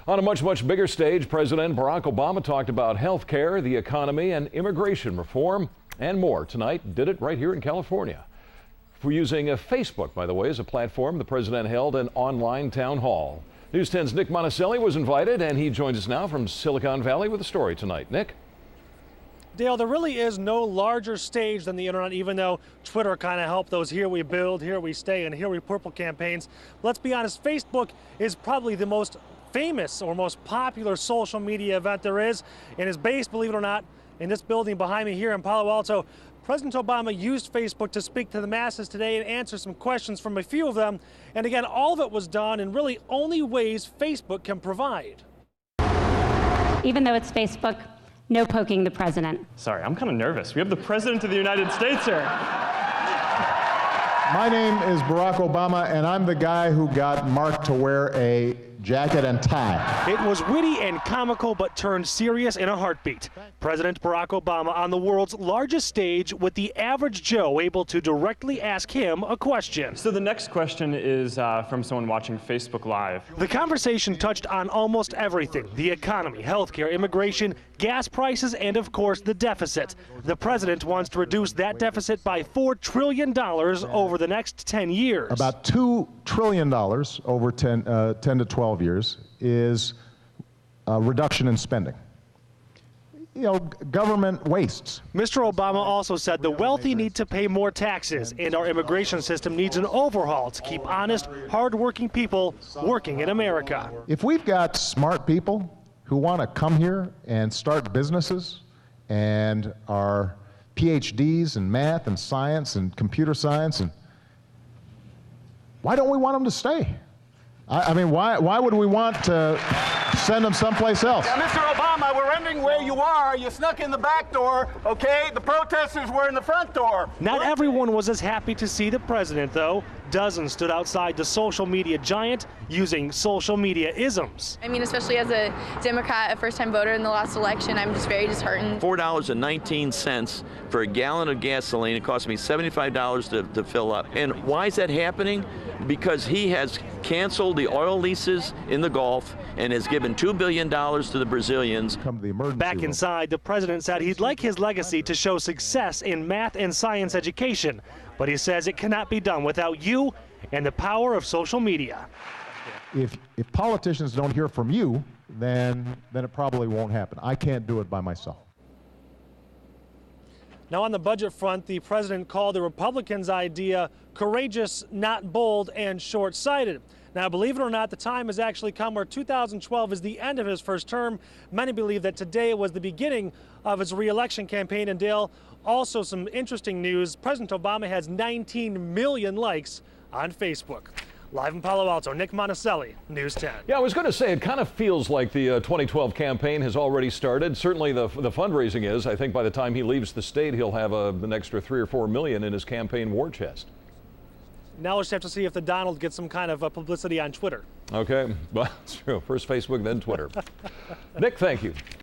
On a much bigger stage, President Barack Obama talked about health care, the economy, and immigration reform, and more tonight. Did it right here in California. For using Facebook, by the way, as a platform, the president held an online town hall. News 10's Nick Monticelli was invited, and he joins us now from Silicon Valley with a story tonight. Nick? Dale, there really is no larger stage than the internet, even though Twitter kind of helped those "Here we build, here we stay, and here we purple" campaigns. Let's be honest, Facebook is probably the most famous or most popular social media event there is, and is based, believe it or not, in this building behind me here in Palo Alto. President Obama used Facebook to speak to the masses today and answer some questions from a few of them. And again, all of it was done in really only ways Facebook can provide. Even though it's Facebook, no poking the president. Sorry, I'm kind of nervous. We have the President of the United States here. My name is Barack Obama, and I'm the guy who got Mark to wear a jacket and tie. It was witty and comical, but turned serious in a heartbeat. President Barack Obama on the world's largest stage with the average Joe able to directly ask him a question. So the next question is from someone watching Facebook Live. The conversation touched on almost everything: the economy, healthcare, immigration, gas prices, and of course the deficit. The president wants to reduce that deficit by $4 trillion over the next 10 years. About $2 trillion over 10 to 12 years is a reduction in spending. You know, government wastes. Mr. Obama also said the wealthy need to pay more taxes, and our immigration system needs an overhaul to keep honest, hard-working people working in America. If we've got smart people who want to come here and start businesses and are PhDs in math and science and computer science, and why don't we want them to stay? I mean, why would we want to send them someplace else? Yeah, Mr. Obama, we're wondering where you are. You snuck in the back door, okay? The protesters were in the front door. Not everyone was as happy to see the president, though. Dozens stood outside the social media giant using social media isms. I mean, especially as a Democrat, a first-time voter in the last election, I'm just very disheartened. $4.19 for a gallon of gasoline. It cost me $75 to fill up. And why is that happening? Because he has canceled the oil leases in the Gulf and has given $2 billion to the Brazilians. Come to the emergency Back room. inside, the president said he'd like his legacy to show success in math and science education, but he says it cannot be done without you and the power of social media. If politicians don't hear from you, then it probably won't happen. I can't do it by myself. Now, on the budget front, the president called the Republicans' idea courageous, not bold, and short-sighted. Now, believe it or not, the time has actually come where 2012 is the end of his first term. Many believe that today was the beginning of his re-election campaign. And Dale, also some interesting news. President Obama has 19 million likes on Facebook. Live in Palo Alto, Nick Monticelli, News 10. Yeah, I was going to say, it kind of feels like the 2012 campaign has already started. Certainly the fundraising is. I think by the time he leaves the state, he'll have an extra 3 or 4 million in his campaign war chest. Now we'll just have to see if the Donald gets some kind of publicity on Twitter. Okay, well, it's true. First Facebook, then Twitter. Nick, thank you.